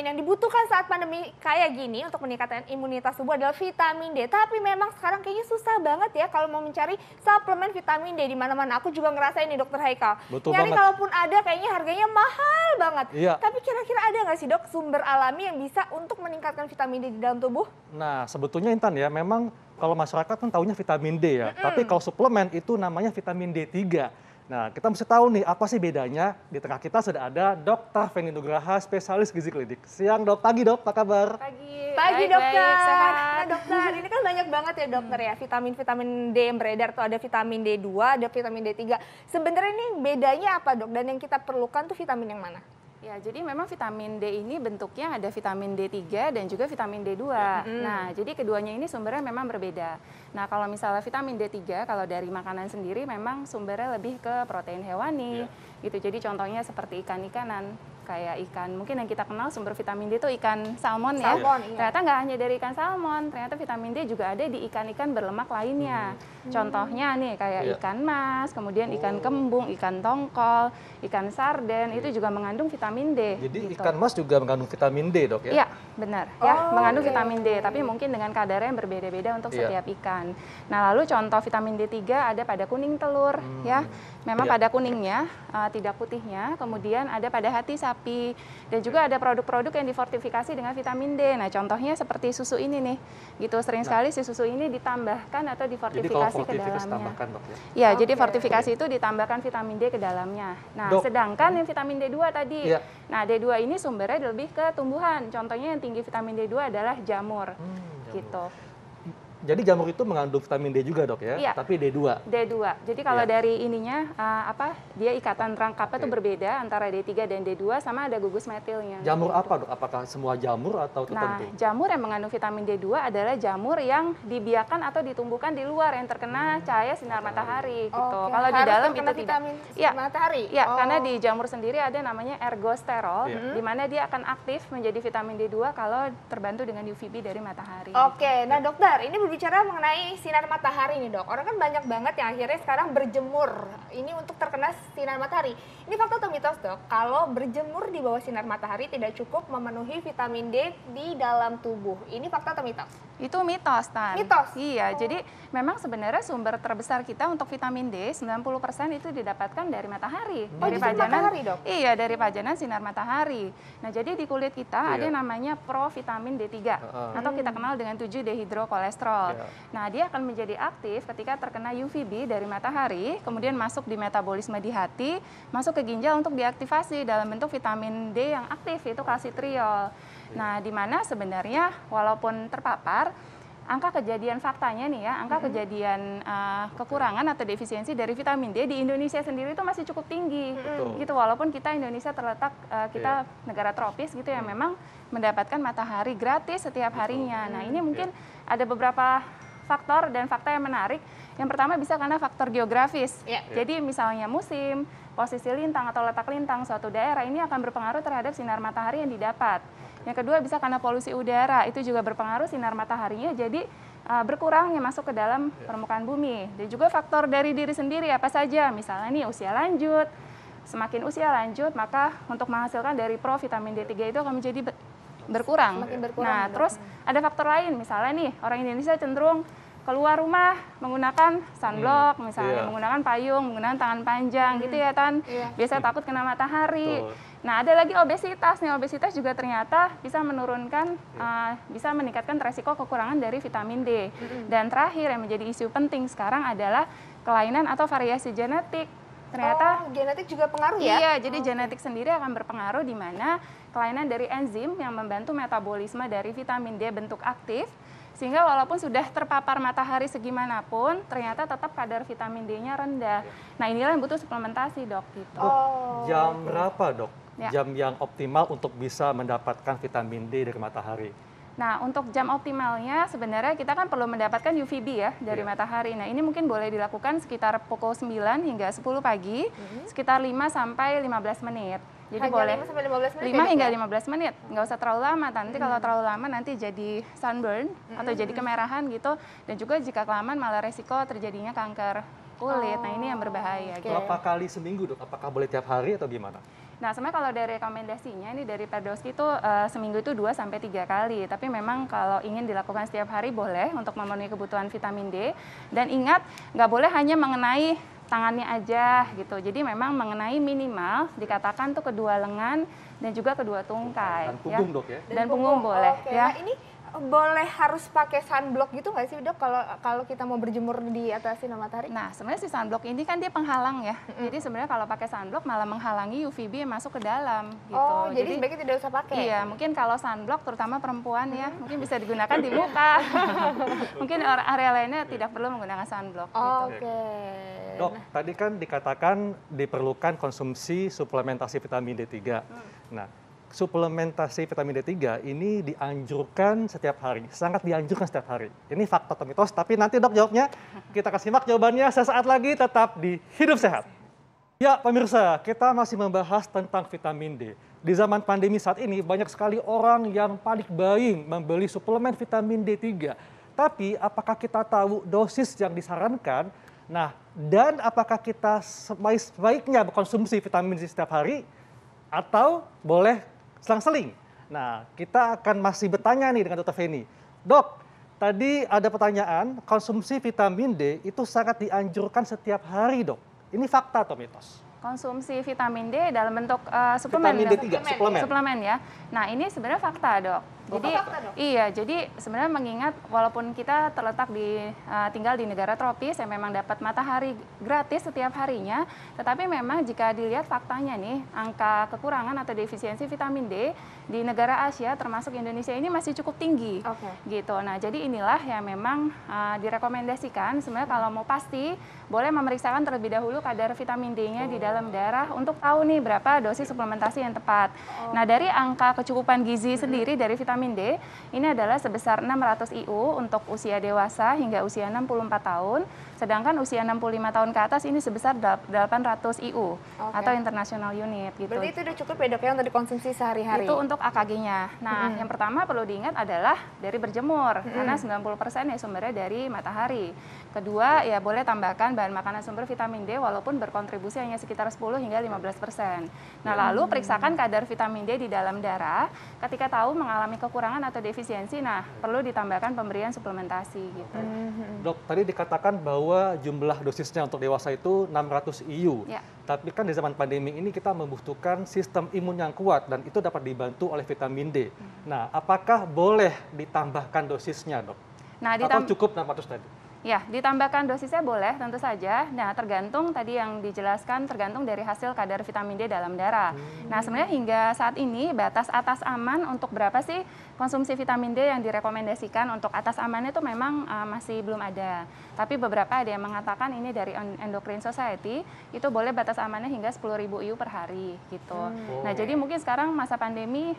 vitamin yang dibutuhkan saat pandemi kayak gini untuk meningkatkan imunitas tubuh adalah vitamin D. Tapi memang sekarang kayaknya susah banget ya kalau mau mencari suplemen vitamin D di mana-mana. Aku juga ngerasain nih Dokter Haikal. Betul Nyari banget. kalaupun ada kayaknya harganya mahal banget. Iya. Tapi kira-kira ada nggak sih Dok sumber alami yang bisa untuk meningkatkan vitamin D di dalam tubuh? Nah, sebetulnya Intan ya, memang kalau masyarakat kan taunya vitamin D ya. Tapi kalau suplemen itu namanya vitamin D3. Nah, kita mesti tahu nih apa sih bedanya. Di tengah kita sudah ada Dr. Feni Nugraha, spesialis gizi klinik. Siang dok, pagi dok, apa kabar? Pagi Baik, dokter. baik, sehat. Nah dokter, ini kan banyak banget ya dokter ya vitamin-vitamin D yang beredar tuh, ada vitamin D2, ada vitamin D3. Sebenarnya ini bedanya apa dok? Dan yang kita perlukan tuh vitamin yang mana? Ya, jadi memang vitamin D ini bentuknya ada vitamin D3 dan juga vitamin D2. Nah, jadi keduanya ini sumbernya memang berbeda. Nah, kalau misalnya vitamin D3, kalau dari makanan sendiri memang sumbernya lebih ke protein hewani. Gitu. Jadi contohnya seperti ikan-ikanan, kayak ikan, mungkin yang kita kenal sumber vitamin D itu ikan salmon ya. Iya. Ternyata nggak hanya dari ikan salmon, ternyata vitamin D juga ada di ikan-ikan berlemak lainnya. Contohnya nih kayak ikan mas, kemudian ikan kembung, ikan tongkol, ikan sarden, itu juga mengandung vitamin D. Jadi gitu. ikan mas juga mengandung vitamin D dok ya? Iya, benar. Ya, mengandung vitamin D, tapi mungkin dengan kadarnya yang berbeda-beda untuk setiap ikan. Nah, lalu contoh vitamin D3 ada pada kuning telur, ya. Memang pada kuningnya, tidak putihnya, kemudian ada pada hati sapi, dan juga ada produk-produk yang difortifikasi dengan vitamin D. Nah, contohnya seperti susu ini nih, gitu. Sering sekali si susu ini ditambahkan atau difortifikasi ke dalamnya. Dok, ya? Ya, jadi fortifikasi itu ditambahkan vitamin D ke dalamnya. Nah, Dok. sedangkan yang vitamin D2 tadi, nah D2 ini sumbernya lebih ke tumbuhan. Contohnya yang tinggi vitamin D2 adalah jamur, gitu. Jadi jamur itu mengandung vitamin D juga dok ya? Iya. Tapi D2. D2. Jadi kalau dari ininya dia ikatan rangkapnya tuh berbeda antara D3 dan D2, sama ada gugus metilnya. Jamur apa dok? Apakah semua jamur atau tertentu? Nah, jamur yang mengandung vitamin D2 adalah jamur yang dibiarkan atau ditumbuhkan di luar yang terkena cahaya sinar matahari gitu. Kalau di dalam itu tidak. Matahari. Iya, karena di jamur sendiri ada namanya ergosterol, di mana dia akan aktif menjadi vitamin D2 kalau terbantu dengan UVB dari matahari. Oke, nah dokter, ini berbicara mengenai sinar matahari nih dok. Orang kan banyak banget yang akhirnya sekarang berjemur. Ini untuk terkena sinar matahari. Ini fakta atau mitos dok? Kalau berjemur di bawah sinar matahari tidak cukup memenuhi vitamin D di dalam tubuh. Ini fakta atau mitos? Itu mitos, Tan. Mitos? Iya, jadi memang sebenarnya sumber terbesar kita untuk vitamin D, 90% itu didapatkan dari matahari. Dari pajanan, matahari dok? Iya, dari pajanan sinar matahari. Nah, jadi di kulit kita ada namanya provitamin D3, atau kita kenal dengan 7-dehidrokolesterol. Nah, dia akan menjadi aktif ketika terkena UVB dari matahari, kemudian masuk di metabolisme di hati, masuk ke ginjal untuk diaktifasi dalam bentuk vitamin D yang aktif, yaitu kalsitriol. Nah, di mana sebenarnya walaupun terpapar, angka kejadian faktanya nih ya, angka kejadian kekurangan atau defisiensi dari vitamin D di Indonesia sendiri itu masih cukup tinggi. Gitu, walaupun kita Indonesia terletak, kita negara tropis gitu ya, memang mendapatkan matahari gratis setiap harinya. Nah, ini mungkin ada beberapa faktor dan fakta yang menarik. Yang pertama bisa karena faktor geografis. Jadi misalnya musim, posisi lintang atau letak lintang suatu daerah ini akan berpengaruh terhadap sinar matahari yang didapat. Yang kedua bisa karena polusi udara, itu juga berpengaruh sinar mataharinya jadi berkurang yang masuk ke dalam permukaan bumi. Dan juga faktor dari diri sendiri apa saja, misalnya nih usia lanjut, semakin usia lanjut maka untuk menghasilkan dari provitamin D3 itu akan menjadi berkurang. Nah, terus ada faktor lain, misalnya nih orang Indonesia cenderung keluar rumah menggunakan sunblock, misalnya menggunakan payung, menggunakan tangan panjang gitu ya Tan. Biasanya takut kena matahari. Nah, ada lagi obesitas nih. Obesitas juga ternyata bisa menurunkan, bisa meningkatkan resiko kekurangan dari vitamin D. Dan terakhir yang menjadi isu penting sekarang adalah kelainan atau variasi genetik. Ternyata genetik juga pengaruh ya? Iya, jadi genetik sendiri akan berpengaruh di mana kelainan dari enzim yang membantu metabolisme dari vitamin D bentuk aktif, sehingga walaupun sudah terpapar matahari segimanapun, ternyata tetap kadar vitamin D-nya rendah. Nah, inilah yang butuh suplementasi, dok. Gitu. Jam berapa, dok? Jam yang optimal untuk bisa mendapatkan vitamin D dari matahari? Nah, untuk jam optimalnya sebenarnya kita kan perlu mendapatkan UVB ya dari matahari. Nah, ini mungkin boleh dilakukan sekitar pukul 9 hingga 10 pagi, sekitar 5 sampai 15 menit. Jadi boleh 5 sampai 15 menit 5 hingga 15 menit, nggak usah terlalu lama. Nanti kalau terlalu lama nanti jadi sunburn atau jadi kemerahan gitu. Dan juga jika kelamaan malah resiko terjadinya kanker kulit. Nah, ini yang berbahaya. Berapa kali seminggu dok? Apakah boleh tiap hari atau gimana? Nah, sebenarnya kalau dari rekomendasinya ini dari Perdoski itu seminggu itu 2 sampai 3 kali. Tapi memang kalau ingin dilakukan setiap hari boleh untuk memenuhi kebutuhan vitamin D. Dan ingat, nggak boleh hanya mengenai tangannya aja gitu. Jadi memang mengenai minimal dikatakan tuh kedua lengan dan juga kedua tungkai. Dan punggung dok ya? Dan punggung boleh. Oke, Ya. nah ini boleh harus pakai sunblock gitu nggak sih dok kalau kita mau berjemur di atas sinar matahari? Nah, sebenarnya si sunblock ini kan dia penghalang ya. Jadi sebenarnya kalau pakai sunblock malah menghalangi UVB yang masuk ke dalam gitu. Oh, jadi sebaiknya tidak usah pakai? Iya, mungkin kalau sunblock terutama perempuan ya, mungkin bisa digunakan di muka. Mungkin area lainnya tidak perlu menggunakan sunblock gitu. Oke. Dok, tadi kan dikatakan diperlukan konsumsi suplementasi vitamin D3. Nah, suplementasi vitamin D3 ini dianjurkan setiap hari, sangat dianjurkan setiap hari. Ini fakta atau mitos, tapi nanti dok jawabnya. Kita kasih simak jawabannya sesaat lagi, tetap di Hidup Sehat. Ya pemirsa, kita masih membahas tentang vitamin D. Di zaman pandemi saat ini, banyak sekali orang yang panik buying membeli suplemen vitamin D3. Tapi apakah kita tahu dosis yang disarankan? Nah, dan apakah kita sebaiknya mengkonsumsi vitamin D setiap hari? Atau boleh selang-seling. Nah, kita akan masih bertanya nih dengan Dr. Feni. Dok, tadi ada pertanyaan, konsumsi vitamin D itu sangat dianjurkan setiap hari, dok. Ini fakta atau mitos? Konsumsi vitamin D dalam bentuk suplemen. Vitamin D3, suplemen. Suplemen ya. Nah, ini sebenarnya fakta, dok. Jadi fakta, dok? iya, jadi sebenarnya mengingat walaupun kita terletak tinggal di negara tropis yang memang dapat matahari gratis setiap harinya, tetapi memang jika dilihat faktanya nih, angka kekurangan atau defisiensi vitamin D di negara Asia termasuk Indonesia ini masih cukup tinggi. Gitu. Nah, jadi inilah yang memang direkomendasikan sebenarnya kalau mau pasti boleh memeriksakan terlebih dahulu kadar vitamin D-nya di dalam darah untuk tahu nih berapa dosis suplementasi yang tepat. Nah, dari angka kecukupan gizi sendiri dari vitamin D ini adalah sebesar 600 IU untuk usia dewasa hingga usia 64 tahun, sedangkan usia 65 tahun ke atas ini sebesar 800 IU atau international unit gitu. Berarti itu udah cukup ya dok ya untuk dikonsumsi sehari-hari? Itu untuk AKG-nya. Nah, yang pertama perlu diingat adalah dari berjemur, karena 90% ya sumbernya dari matahari. Kedua, ya boleh tambahkan bahan makanan sumber vitamin D walaupun berkontribusi hanya sekitar 10 hingga 15%. Nah, lalu periksakan kadar vitamin D di dalam darah. Ketika tahu mengalami kekurangan atau defisiensi, nah perlu ditambahkan pemberian suplementasi gitu. Dok, tadi dikatakan bahwa jumlah dosisnya untuk dewasa itu 600 IU. Ya. Tapi kan di zaman pandemi ini kita membutuhkan sistem imun yang kuat dan itu dapat dibantu oleh vitamin D. Nah, apakah boleh ditambahkan dosisnya, dok? Nah, atau cukup 600 tadi? Ya, ditambahkan dosisnya boleh, tentu saja. Nah, tergantung tadi yang dijelaskan, tergantung dari hasil kadar vitamin D dalam darah. Nah, sebenarnya hingga saat ini batas atas aman untuk berapa sih konsumsi vitamin D yang direkomendasikan untuk atas amannya itu memang masih belum ada. Tapi beberapa ada yang mengatakan ini dari Endocrine Society, itu boleh batas amannya hingga 10.000 IU per hari gitu. Nah, jadi mungkin sekarang masa pandemi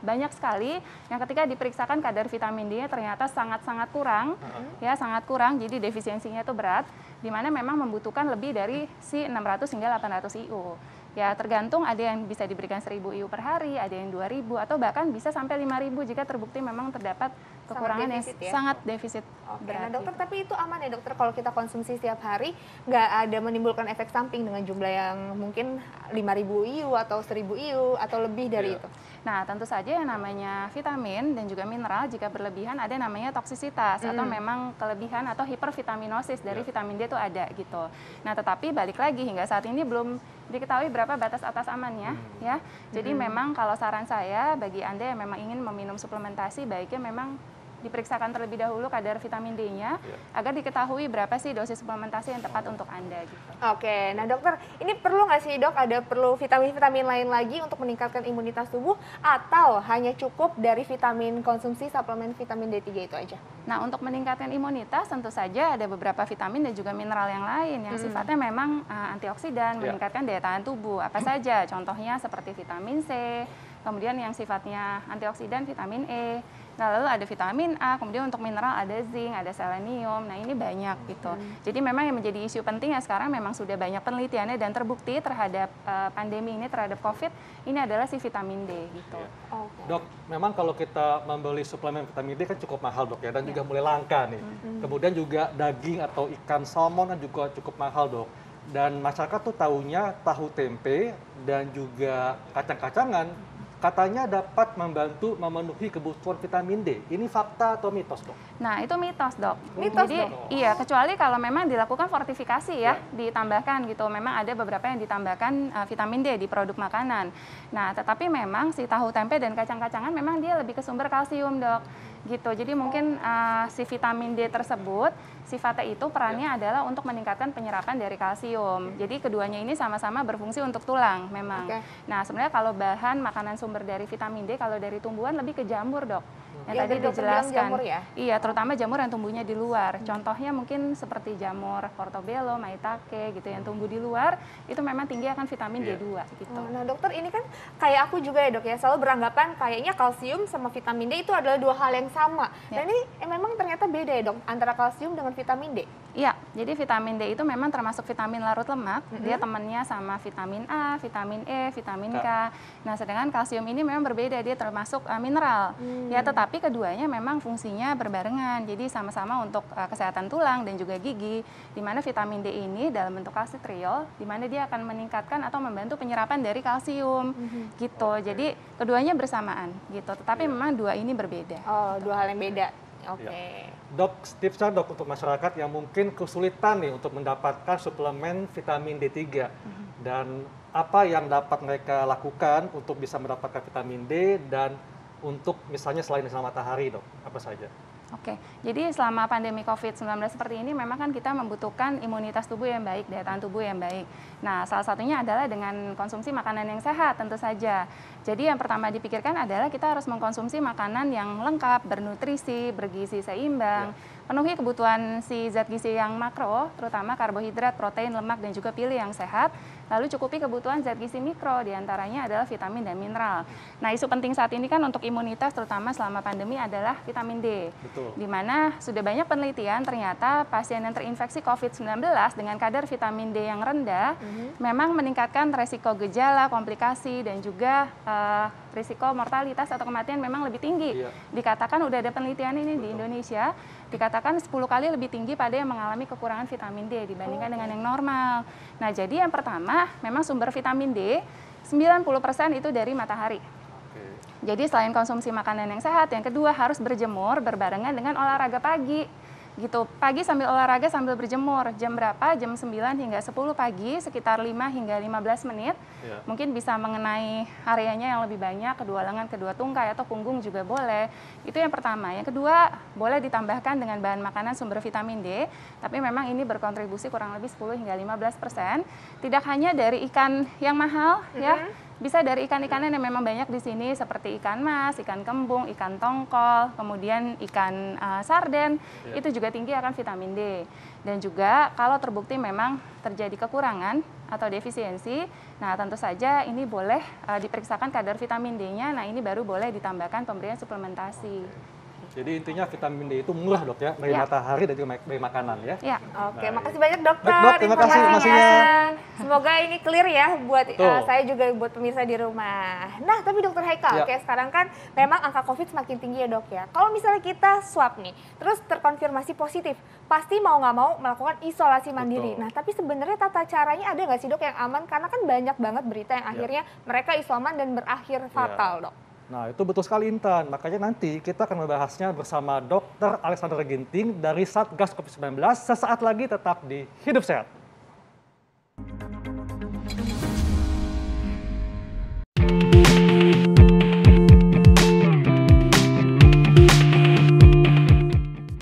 banyak sekali yang ketika diperiksakan kadar vitamin D-nya ternyata sangat-sangat kurang, ya sangat kurang. Jadi defisiensinya itu berat, di mana memang membutuhkan lebih dari si 600 hingga 800 IU. Ya tergantung, ada yang bisa diberikan 1.000 IU per hari, ada yang 2.000, atau bahkan bisa sampai 5.000 jika terbukti memang terdapat kekurangan yang sangat defisit. Nah dokter, tapi itu aman ya dokter kalau kita konsumsi setiap hari, nggak ada menimbulkan efek samping dengan jumlah yang mungkin 5.000 IU atau 1.000 IU atau lebih dari itu? Nah, tentu saja yang namanya vitamin dan juga mineral jika berlebihan ada namanya toksisitas atau memang kelebihan atau hipervitaminosis dari vitamin D itu ada gitu. Nah, tetapi balik lagi hingga saat ini belum diketahui berapa batas atas amannya ya. Jadi memang kalau saran saya bagi Anda yang memang ingin meminum suplementasi baiknya memang diperiksakan terlebih dahulu kadar vitamin D-nya agar diketahui berapa sih dosis suplementasi yang tepat untuk Anda gitu. Oke, nah dokter, ini perlu nggak sih dok ada perlu vitamin-vitamin lain lagi untuk meningkatkan imunitas tubuh atau hanya cukup dari vitamin konsumsi suplemen vitamin D3 itu aja? Nah, untuk meningkatkan imunitas tentu saja ada beberapa vitamin dan juga mineral yang lain yang sifatnya memang antioksidan, meningkatkan daya tahan tubuh. Apa saja? Contohnya seperti vitamin C, kemudian yang sifatnya antioksidan vitamin E. Nah, lalu ada vitamin A, kemudian untuk mineral ada zinc, ada selenium. Nah, ini banyak gitu. Jadi memang yang menjadi isu penting ya sekarang memang sudah banyak penelitiannya dan terbukti terhadap pandemi ini, terhadap COVID, ini adalah si vitamin D gitu. Dok, memang kalau kita membeli suplemen vitamin D kan cukup mahal dok ya, dan juga mulai langka nih. Kemudian juga daging atau ikan salmon kan juga cukup mahal dok. Dan masyarakat tuh taunya tahu tempe dan juga kacang-kacangan katanya dapat membantu memenuhi kebutuhan vitamin D. Ini fakta atau mitos, Dok? Nah, itu mitos, Dok. Mitos, Jadi, Dok? iya, kecuali kalau memang dilakukan fortifikasi ya, ditambahkan gitu. Memang ada beberapa yang ditambahkan vitamin D di produk makanan. Nah, tetapi memang si tahu tempe dan kacang-kacangan memang dia lebih ke sumber kalsium, Dok. Gitu. Jadi mungkin si vitamin D tersebut sifatnya itu perannya adalah untuk meningkatkan penyerapan dari kalsium. Jadi keduanya ini sama-sama berfungsi untuk tulang memang. Nah, sebenarnya kalau bahan makanan sumber dari vitamin D kalau dari tumbuhan lebih ke jamur, Dok. Yang tadi dijelaskan. Jamur ya? Iya, terutama jamur yang tumbuhnya di luar. Contohnya mungkin seperti jamur portobello, maitake gitu yang tumbuh di luar, itu memang tinggi akan vitamin D2 gitu. Nah, dokter, ini kan kayak aku juga ya, Dok ya, selalu beranggapan kayaknya kalsium sama vitamin D itu adalah dua hal yang sama. Nah, ini memang ternyata beda ya, Dok, antara kalsium dengan vitamin D. Iya, jadi vitamin D itu memang termasuk vitamin larut lemak. Dia temannya sama vitamin A, vitamin E, vitamin K. Nah, sedangkan kalsium ini memang berbeda, dia termasuk mineral. Ya, tetapi keduanya memang fungsinya berbarengan. Jadi sama-sama untuk kesehatan tulang dan juga gigi. Di mana vitamin D ini dalam bentuk kalsitriol, di mana dia akan meningkatkan atau membantu penyerapan dari kalsium. Gitu. Jadi keduanya bersamaan gitu. Tetapi memang dua ini berbeda. Oh, dua hal yang beda. Oke. Dok, tipsnya dok untuk masyarakat yang mungkin kesulitan nih untuk mendapatkan suplemen vitamin D3 dan apa yang dapat mereka lakukan untuk bisa mendapatkan vitamin D dan untuk misalnya selain sinar matahari, Dok, apa saja? Oke, jadi selama pandemi COVID-19 seperti ini memang kan kita membutuhkan imunitas tubuh yang baik, daya tahan tubuh yang baik. Nah, salah satunya adalah dengan konsumsi makanan yang sehat tentu saja. Jadi yang pertama dipikirkan adalah kita harus mengkonsumsi makanan yang lengkap, bernutrisi, bergizi seimbang, penuhi kebutuhan si zat gizi yang makro, terutama karbohidrat, protein, lemak, dan juga pilih yang sehat. Lalu cukupi kebutuhan zat gizi mikro, diantaranya adalah vitamin dan mineral. Nah, isu penting saat ini kan untuk imunitas, terutama selama pandemi adalah vitamin D. Betul. Di mana sudah banyak penelitian ternyata pasien yang terinfeksi COVID-19 dengan kadar vitamin D yang rendah memang meningkatkan resiko gejala, komplikasi, dan juga risiko mortalitas atau kematian memang lebih tinggi. Dikatakan udah ada penelitian ini di Indonesia, dikatakan 10 kali lebih tinggi pada yang mengalami kekurangan vitamin D dibandingkan dengan yang normal. Nah, jadi yang pertama, memang sumber vitamin D 90% itu dari matahari. Jadi selain konsumsi makanan yang sehat, yang kedua harus berjemur berbarengan dengan olahraga pagi. Gitu, pagi sambil olahraga sambil berjemur. Jam berapa? Jam 9 hingga 10 pagi, sekitar 5 hingga 15 menit. Mungkin bisa mengenai areanya yang lebih banyak, kedua lengan, kedua tungkai, atau punggung juga boleh. Itu yang pertama. Yang kedua, boleh ditambahkan dengan bahan makanan sumber vitamin D, tapi memang ini berkontribusi kurang lebih 10 hingga 15%. Tidak hanya dari ikan yang mahal, ya. Bisa dari ikan-ikanan yang memang banyak di sini seperti ikan mas, ikan kembung, ikan tongkol, kemudian ikan sarden, itu juga tinggi akan vitamin D. Dan juga kalau terbukti memang terjadi kekurangan atau defisiensi, nah tentu saja ini boleh diperiksakan kadar vitamin D-nya, nah ini baru boleh ditambahkan pemberian suplementasi. Jadi intinya vitamin D itu murah, Dok, ya, dari matahari dan juga dari makanan, ya. Oke, makasih banyak, Dokter. Baik, Dok, terima kasih informasinya. Semoga ini clear ya buat saya juga buat pemirsa di rumah. Nah, tapi Dokter Haikal, kayak sekarang kan memang angka COVID semakin tinggi ya, Dok ya. Kalau misalnya kita swab nih, terus terkonfirmasi positif, pasti mau nggak mau melakukan isolasi mandiri. Nah, tapi sebenarnya tata caranya ada nggak sih, Dok, yang aman? Karena kan banyak banget berita yang akhirnya mereka isoman dan berakhir fatal, Dok. Nah, itu betul sekali, Intan. Makanya nanti kita akan membahasnya bersama Dr. Alexander Ginting dari Satgas COVID-19 sesaat lagi, tetap di Hidup Sehat.